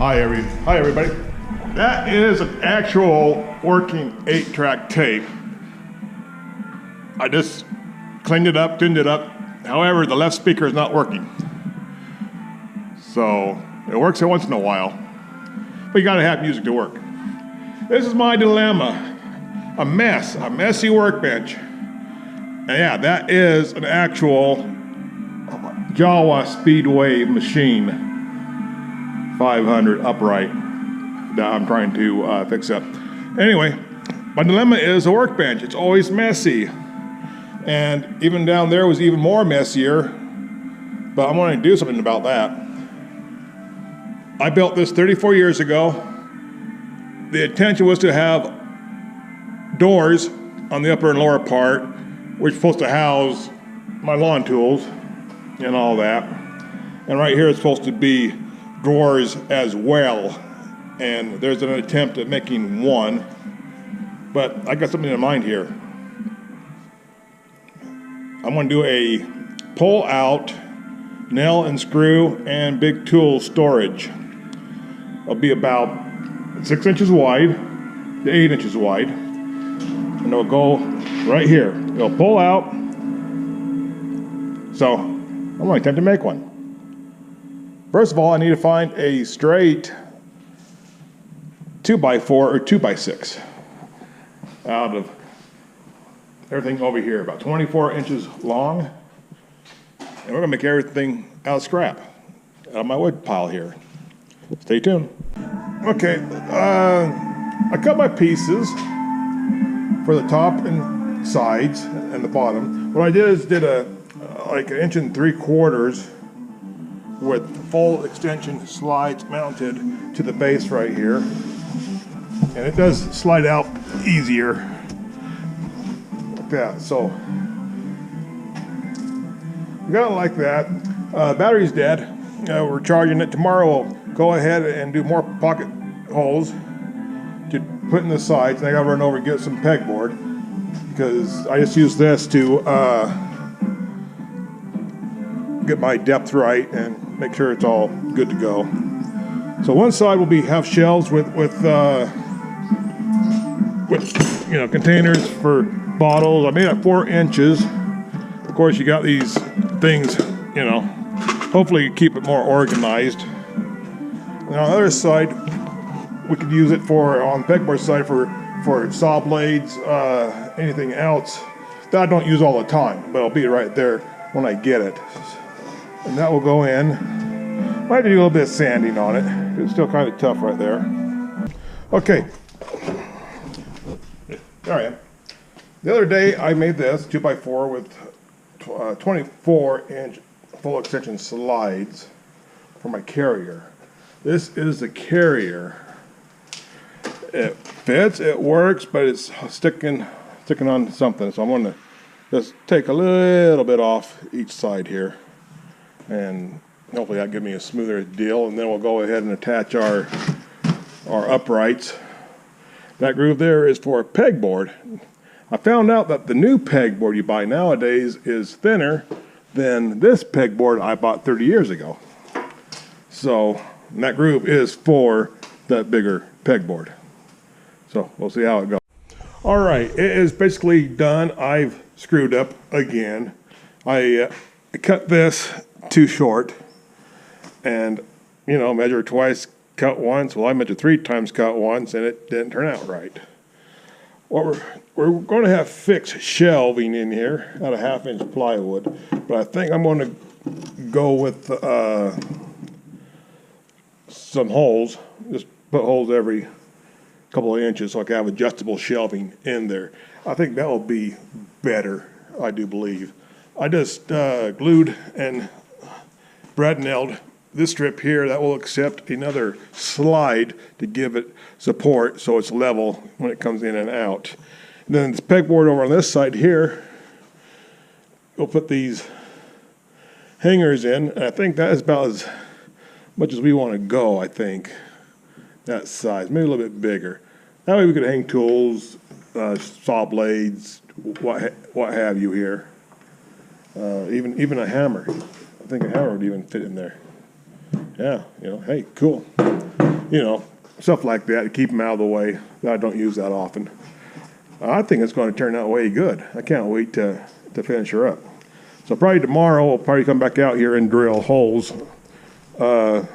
Hi everybody. That is an actual working 8-track tape. I just cleaned it up, tuned it up. However, the left speaker is not working. So it works every once in a while, but you gotta have music to work. This is my dilemma. A messy workbench. And yeah, that is an actual Jawa Speedway machine. 500 upright that I'm trying to fix up. Anyway, my dilemma is a workbench. It's always messy. And even down there was even more messier, but I'm going to do something about that. I built this 34 years ago. The intention was to have doors on the upper and lower part, which is supposed to house my lawn tools and all that. And right here it's supposed to be drawers as well, and there's an attempt at making one, but I got something in mind here. I'm going to do a pull out nail and screw and big tool storage. It'll be about 6 inches wide to 8 inches wide, and it'll go right here. It'll pull out, so I'm going to attempt to make one. First of all, I need to find a straight 2x4 or 2x6 out of everything over here, about 24 inches long. And we're gonna make everything out of scrap, out of my wood pile here. Stay tuned. Okay, I cut my pieces for the top and sides and the bottom. What I did is like 1 3/4 inches with full extension slides mounted to the base right here. And it does slide out easier like that. So we got it like that. Battery's dead. We're charging it. Tomorrow we'll go ahead and do more pocket holes to put in the sides. And I gotta run over and get some pegboard because I just use this to get my depth right and make sure it's all good to go. So one side will have shelves with containers for bottles. I made it 4 inches. Of course, you got these things, hopefully you keep it more organized. And on the other side, we could use it on the pegboard side for saw blades, anything else that I don't use all the time, but it'll be right there when I get it. And that will go in. Might have to do a little bit of sanding on it. It's still kind of tough right there. Okay. There I am. The other day I made this 2x4 with 24-inch full extension slides for my carrier. This is the carrier. It fits, it works, but it's sticking on something. So I'm going to just take a little bit off each side here. And hopefully that'll give me a smoother deal, and then we'll go ahead and attach our uprights. That groove there is for a pegboard. I found out that the new pegboard you buy nowadays is thinner than this pegboard I bought 30 years ago. So that groove is for that bigger pegboard. So we'll see how it goes. All right, it is basically done. I've screwed up again. I cut this too short, and measure twice, cut once. Well, I measured 3 times, cut once, and it didn't turn out right. What we're going to have fixed shelving in here out of 1/2 inch plywood, but I think I'm going to go with some holes. Just put holes every couple of inches so I can have adjustable shelving in there. I think that will be better, I do believe. I just glued and brad nailed this strip here that will accept another slide to give it support so it's level when it comes in and out. And then this pegboard over on this side here, we'll put these hangers in, and I think that is about as much as we want to go, I think. That size, maybe a little bit bigger. That way we could hang tools, saw blades, what have you here. Even a hammer. I think a hammer would even fit in there. Yeah, hey, cool. You know, stuff like that to keep them out of the way. I don't use that often. I think it's going to turn out way good. I can't wait to finish her up. So probably tomorrow I'll probably come back out here and drill holes right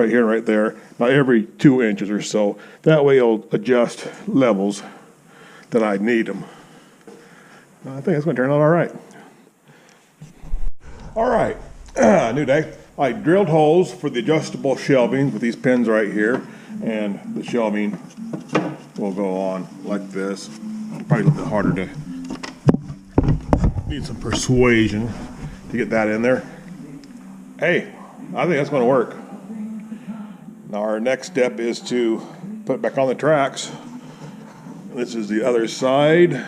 here and right there, about every 2 inches or so. That way it'll adjust levels that I need them. I think it's going to turn out all right. All right, new day. I drilled holes for the adjustable shelving with these pins right here, and the shelving will go on like this. Probably a little bit harder to, need some persuasion to get that in there. Hey, I think that's going to work. Now our next step is to put it back on the tracks. This is the other side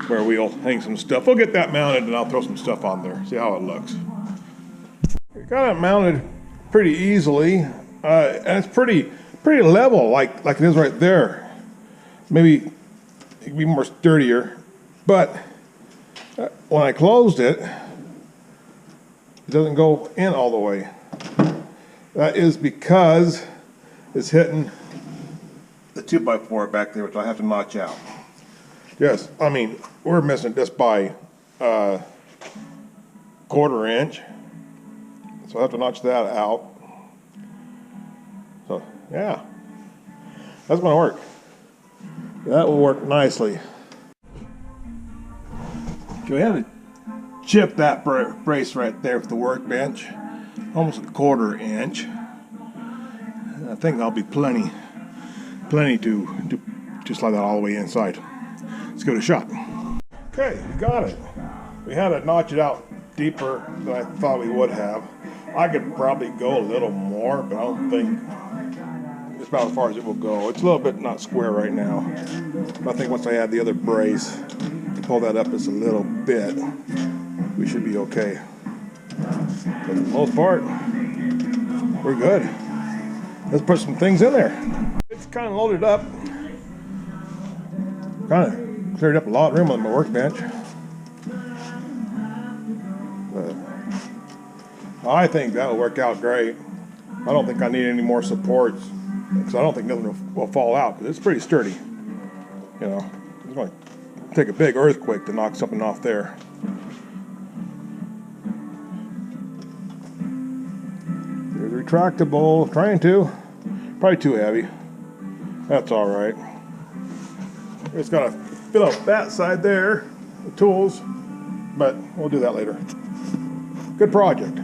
where we'll hang some stuff. We'll get that mounted and I'll throw some stuff on there, see how it looks. We got it mounted pretty easily, and it's pretty level, like it is right there. Maybe it could be more sturdier, but when I closed it, it doesn't go in all the way. That is because it's hitting the 2x4 back there, which I have to notch out. Yes, I mean, we're missing this by 1/4 inch. So I have to notch that out. So, yeah, that's going to work. That will work nicely. Okay, we had to chip that brace right there with the workbench, almost 1/4 inch. I think that'll be plenty to slide that all the way inside. Let's give it a shot. Okay, we got it. We had to notch it out deeper than I thought we would have. I could probably go a little more, but I don't think it's about as far as it will go. It's a little bit not square right now. But I think once I add the other brace, pull that up just a little bit, we should be okay. But for the most part, we're good. Let's put some things in there. It's kind of loaded up. Kind of cleared up a lot of room on my workbench. I think that'll work out great. I don't think I need any more supports because I don't think nothing will fall out because it's pretty sturdy. You know, it's going to take a big earthquake to knock something off there. There's retractable, trying to. Probably too heavy. That's all right. Just got to fill up that side there, the tools, but we'll do that later. Good project.